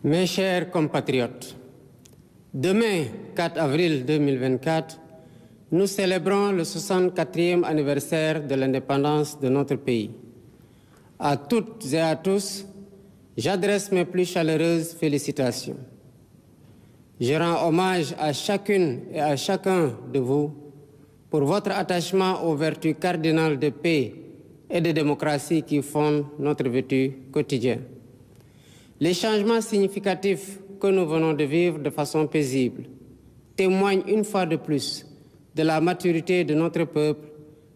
Mes chers compatriotes, demain, 4 avril 2024, nous célébrons le 64e anniversaire de l'indépendance de notre pays. À toutes et à tous, j'adresse mes plus chaleureuses félicitations. Je rends hommage à chacune et à chacun de vous pour votre attachement aux vertus cardinales de paix et de démocratie qui fondent notre vécu quotidien. Les changements significatifs que nous venons de vivre de façon paisible témoignent une fois de plus de la maturité de notre peuple,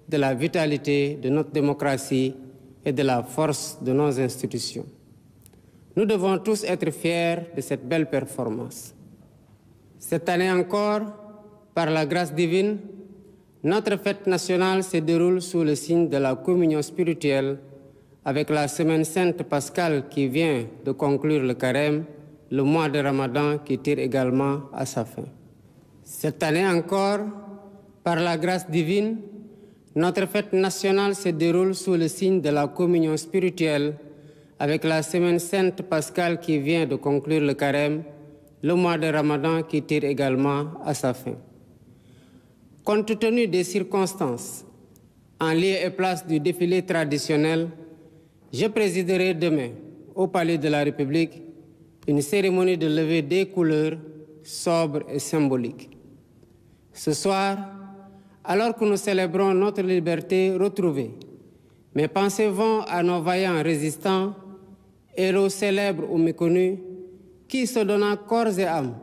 de la vitalité de notre démocratie et de la force de nos institutions. Nous devons tous être fiers de cette belle performance. Cette année encore, par la grâce divine, notre fête nationale se déroule sous le signe de la communion spirituelle avec la semaine sainte pascale qui vient de conclure le carême, le mois de Ramadan qui tire également à sa fin. Cette année encore, par la grâce divine, notre fête nationale se déroule sous le signe de la communion spirituelle avec la semaine sainte pascale qui vient de conclure le carême, le mois de Ramadan qui tire également à sa fin. Compte tenu des circonstances, en lieu et place du défilé traditionnel, je présiderai demain, au Palais de la République, une cérémonie de levée des couleurs sobre et symbolique. Ce soir, alors que nous célébrons notre liberté retrouvée, mes pensées vont à nos vaillants résistants, héros célèbres ou méconnus, qui, se donnant corps et âme,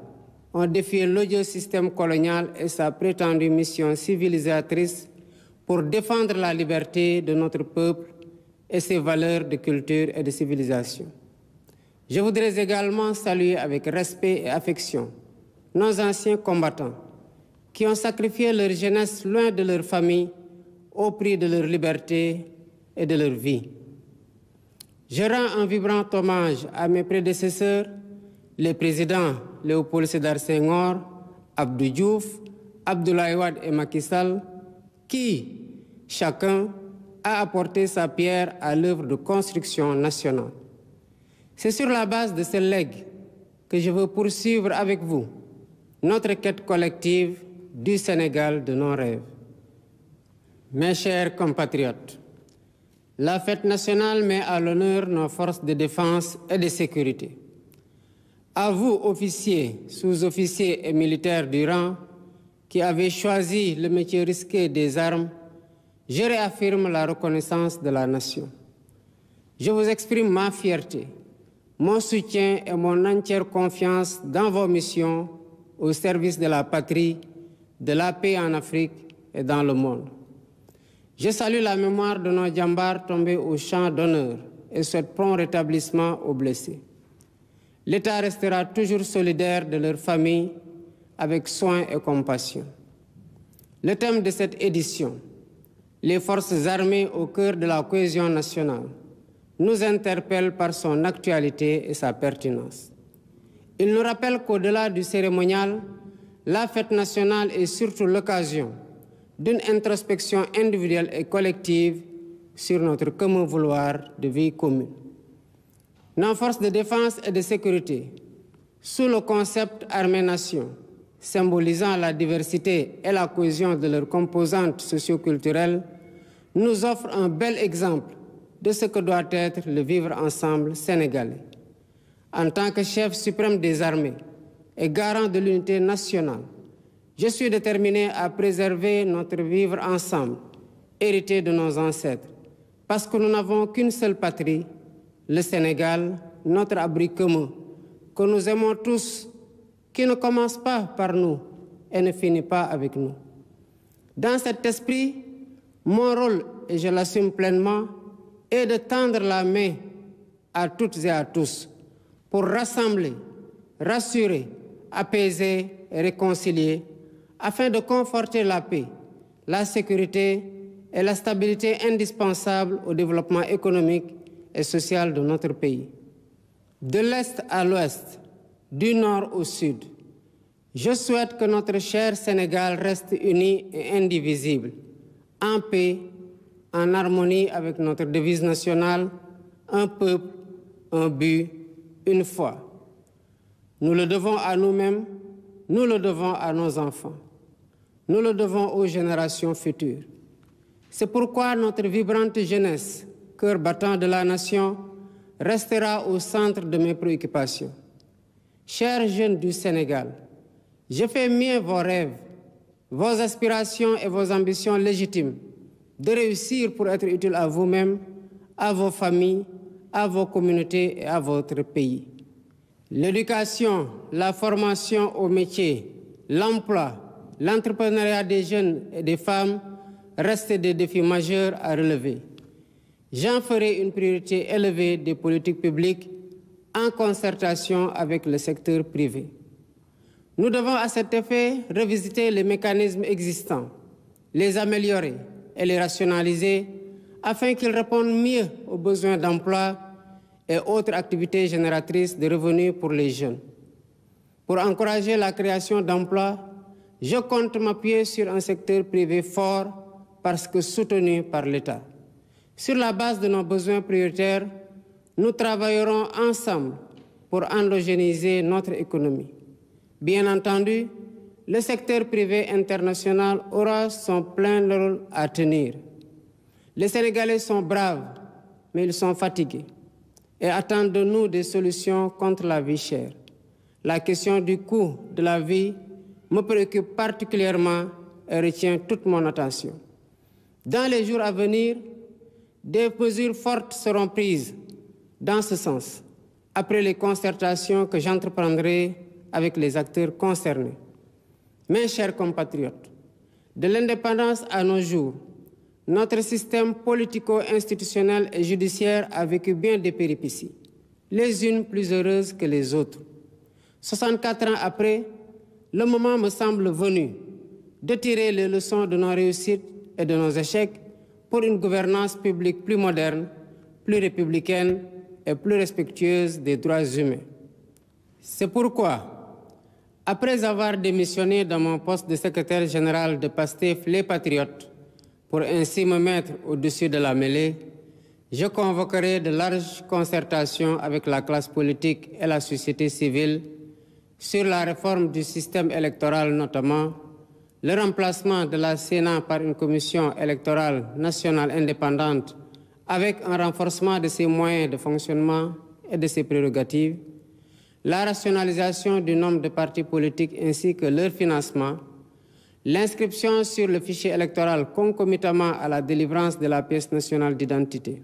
ont défié l'odieux système colonial et sa prétendue mission civilisatrice pour défendre la liberté de notre peuple et ses valeurs de culture et de civilisation. Je voudrais également saluer avec respect et affection nos anciens combattants qui ont sacrifié leur jeunesse loin de leur famille au prix de leur liberté et de leur vie. Je rends un vibrant hommage à mes prédécesseurs, les présidents Léopold Sédar Senghor, Abdou Diouf, Abdoulaye Wade et Macky Sall, qui, chacun, a apporté sa pierre à l'œuvre de construction nationale. C'est sur la base de ce legs que je veux poursuivre avec vous notre quête collective du Sénégal de nos rêves. Mes chers compatriotes, la fête nationale met à l'honneur nos forces de défense et de sécurité. À vous, officiers, sous-officiers et militaires du rang, qui avez choisi le métier risqué des armes, je réaffirme la reconnaissance de la nation. Je vous exprime ma fierté, mon soutien et mon entière confiance dans vos missions au service de la patrie, de la paix en Afrique et dans le monde. Je salue la mémoire de nos djambars tombés au champ d'honneur et souhaite prompt rétablissement aux blessés. L'État restera toujours solidaire de leurs familles avec soin et compassion. Le thème de cette édition, les forces armées au cœur de la cohésion nationale, nous interpelle par son actualité et sa pertinence. Il nous rappelle qu'au-delà du cérémonial, la fête nationale est surtout l'occasion d'une introspection individuelle et collective sur notre commun vouloir de vie commune. Nos forces de défense et de sécurité, sous le concept armée-nation, symbolisant la diversité et la cohésion de leurs composantes socio-culturelles, nous offrent un bel exemple de ce que doit être le vivre ensemble sénégalais. En tant que chef suprême des armées et garant de l'unité nationale, je suis déterminé à préserver notre vivre ensemble, hérité de nos ancêtres, parce que nous n'avons qu'une seule patrie, le Sénégal, notre abri commun, que nous aimons tous, qui ne commence pas par nous et ne finit pas avec nous. Dans cet esprit, mon rôle, et je l'assume pleinement, est de tendre la main à toutes et à tous pour rassembler, rassurer, apaiser et réconcilier afin de conforter la paix, la sécurité et la stabilité indispensables au développement économique et social de notre pays. De l'Est à l'Ouest, du Nord au Sud, je souhaite que notre cher Sénégal reste uni et indivisible, en paix, en harmonie avec notre devise nationale, un peuple, un but, une foi. Nous le devons à nous-mêmes, nous le devons à nos enfants, nous le devons aux générations futures. C'est pourquoi notre vibrante jeunesse, cœur battant de la nation, restera au centre de mes préoccupations. Chers jeunes du Sénégal, je fais mien vos rêves, vos aspirations et vos ambitions légitimes de réussir pour être utile à vous-même, à vos familles, à vos communautés et à votre pays. L'éducation, la formation au métier, l'emploi, l'entrepreneuriat des jeunes et des femmes restent des défis majeurs à relever. J'en ferai une priorité élevée des politiques publiques en concertation avec le secteur privé. Nous devons à cet effet revisiter les mécanismes existants, les améliorer et les rationaliser afin qu'ils répondent mieux aux besoins d'emploi et autres activités génératrices de revenus pour les jeunes. Pour encourager la création d'emplois, je compte m'appuyer sur un secteur privé fort parce que soutenu par l'État. Sur la base de nos besoins prioritaires, nous travaillerons ensemble pour endogénéiser notre économie. Bien entendu, le secteur privé international aura son plein rôle à tenir. Les Sénégalais sont braves, mais ils sont fatigués et attendent de nous des solutions contre la vie chère. La question du coût de la vie me préoccupe particulièrement et retient toute mon attention. Dans les jours à venir, des mesures fortes seront prises dans ce sens, après les concertations que j'entreprendrai avec les acteurs concernés. Mes chers compatriotes, de l'indépendance à nos jours, notre système politico-institutionnel et judiciaire a vécu bien des péripéties, les unes plus heureuses que les autres. 64 ans après, le moment me semble venu de tirer les leçons de nos réussites et de nos échecs pour une gouvernance publique plus moderne, plus républicaine et plus respectueuse des droits humains. C'est pourquoi, après avoir démissionné de mon poste de secrétaire général de PASTEF Les Patriotes, pour ainsi me mettre au-dessus de la mêlée, je convoquerai de larges concertations avec la classe politique et la société civile sur la réforme du système électoral notamment, le remplacement de la Sénat par une commission électorale nationale indépendante avec un renforcement de ses moyens de fonctionnement et de ses prérogatives, la rationalisation du nombre de partis politiques ainsi que leur financement, l'inscription sur le fichier électoral concomitamment à la délivrance de la pièce nationale d'identité.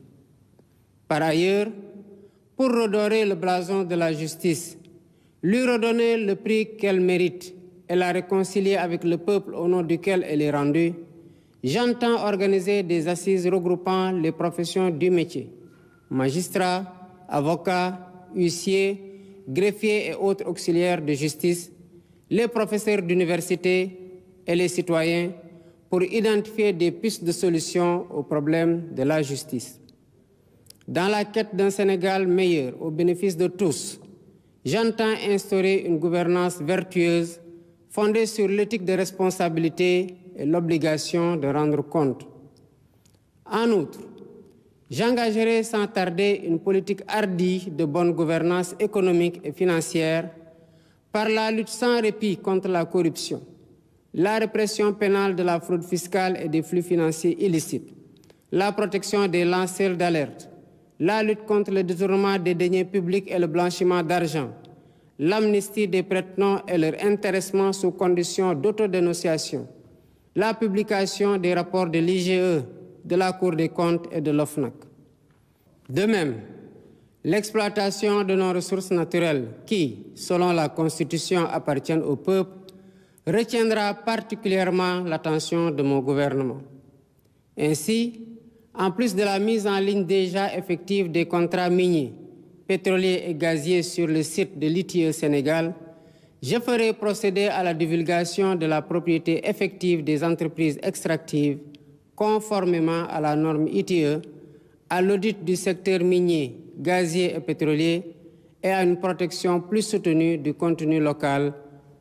Par ailleurs, pour redorer le blason de la justice, lui redonner le prix qu'elle mérite et la réconcilier avec le peuple au nom duquel elle est rendue, j'entends organiser des assises regroupant les professions du métier, magistrats, avocats, huissiers, greffiers et autres auxiliaires de justice, les professeurs d'université et les citoyens pour identifier des pistes de solutions aux problèmes de la justice. Dans la quête d'un Sénégal meilleur au bénéfice de tous, j'entends instaurer une gouvernance vertueuse fondée sur l'éthique de responsabilité et l'obligation de rendre compte. En outre, j'engagerai sans tarder une politique hardie de bonne gouvernance économique et financière par la lutte sans répit contre la corruption, la répression pénale de la fraude fiscale et des flux financiers illicites, la protection des lanceurs d'alerte, la lutte contre le détournement des deniers publics et le blanchiment d'argent, l'amnistie des prête-noms et leur intéressement sous condition d'autodénonciation, la publication des rapports de l'IGE, de la Cour des comptes et de l'OFNAC. De même, l'exploitation de nos ressources naturelles qui, selon la Constitution, appartiennent au peuple, retiendra particulièrement l'attention de mon gouvernement. Ainsi, en plus de la mise en ligne déjà effective des contrats miniers, pétroliers et gaziers sur le site de l'ITIE Sénégal, je ferai procéder à la divulgation de la propriété effective des entreprises extractives conformément à la norme ITIE, à l'audit du secteur minier, gazier et pétrolier et à une protection plus soutenue du contenu local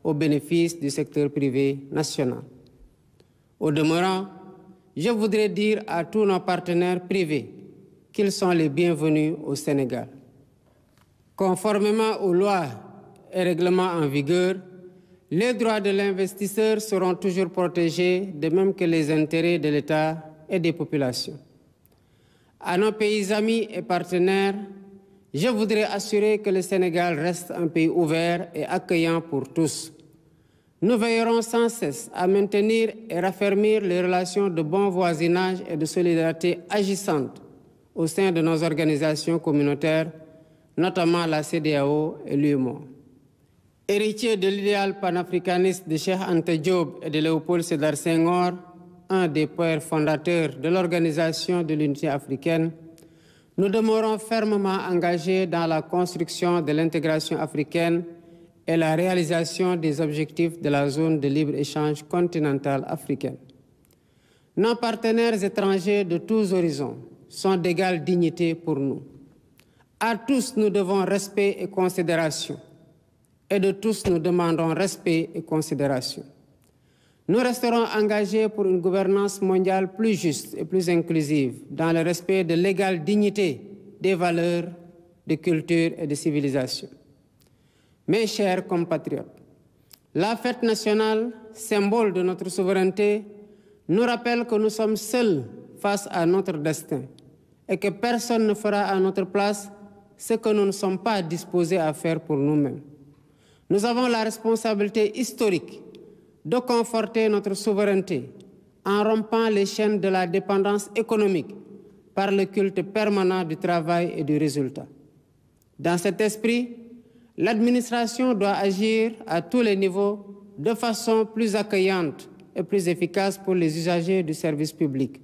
au bénéfice du secteur privé national. Au demeurant, je voudrais dire à tous nos partenaires privés qu'ils sont les bienvenus au Sénégal. Conformément aux lois et règlements en vigueur, les droits de l'investisseur seront toujours protégés, de même que les intérêts de l'État et des populations. À nos pays amis et partenaires, je voudrais assurer que le Sénégal reste un pays ouvert et accueillant pour tous. Nous veillerons sans cesse à maintenir et raffermir les relations de bon voisinage et de solidarité agissantes au sein de nos organisations communautaires, notamment la CEDEAO et l'UEMOA. Héritier de l'idéal panafricaniste de Cheikh Anta Diop et de Léopold Sédar Senghor, un des pères fondateurs de l'Organisation de l'Unité africaine, nous demeurons fermement engagés dans la construction de l'intégration africaine et la réalisation des objectifs de la zone de libre-échange continentale africaine. Nos partenaires étrangers de tous horizons sont d'égale dignité pour nous. À tous, nous devons respect et considération. Et de tous, nous demandons respect et considération. Nous resterons engagés pour une gouvernance mondiale plus juste et plus inclusive, dans le respect de l'égale dignité des valeurs, de culture et de civilisation. Mes chers compatriotes, la fête nationale, symbole de notre souveraineté, nous rappelle que nous sommes seuls face à notre destin et que personne ne fera à notre place ce que nous ne sommes pas disposés à faire pour nous-mêmes. Nous avons la responsabilité historique de conforter notre souveraineté en rompant les chaînes de la dépendance économique par le culte permanent du travail et du résultat. Dans cet esprit, l'administration doit agir à tous les niveaux de façon plus accueillante et plus efficace pour les usagers du service public.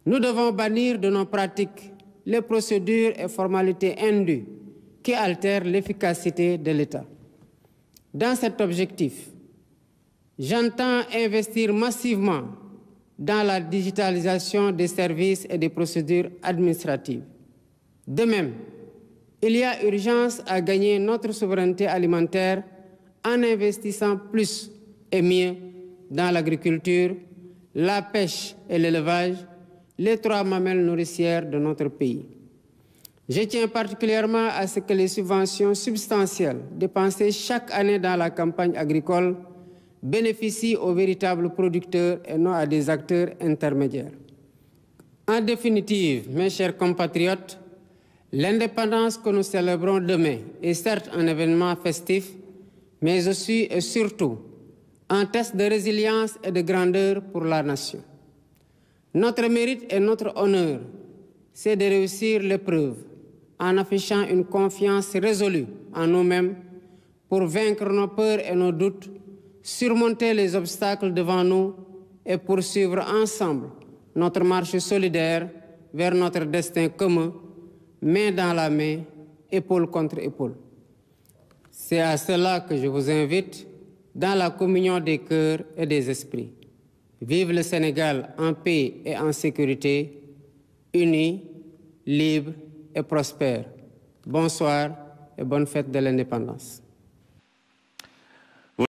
Nous devons bannir de nos pratiques les procédures et formalités indues qui altèrent l'efficacité de l'État. Dans cet objectif, j'entends investir massivement dans la digitalisation des services et des procédures administratives. De même, il y a urgence à gagner notre souveraineté alimentaire en investissant plus et mieux dans l'agriculture, la pêche et l'élevage, les trois mamelles nourricières de notre pays. Je tiens particulièrement à ce que les subventions substantielles dépensées chaque année dans la campagne agricole bénéficient aux véritables producteurs et non à des acteurs intermédiaires. En définitive, mes chers compatriotes, l'indépendance que nous célébrons demain est certes un événement festif, mais aussi et surtout un test de résilience et de grandeur pour la nation. Notre mérite et notre honneur, c'est de réussir l'épreuve en affichant une confiance résolue en nous-mêmes pour vaincre nos peurs et nos doutes, surmonter les obstacles devant nous et poursuivre ensemble notre marche solidaire vers notre destin commun, main dans la main, épaule contre épaule. C'est à cela que je vous invite dans la communion des cœurs et des esprits. Vive le Sénégal en paix et en sécurité, unis, libres et prospères. Bonsoir et bonne fête de l'indépendance.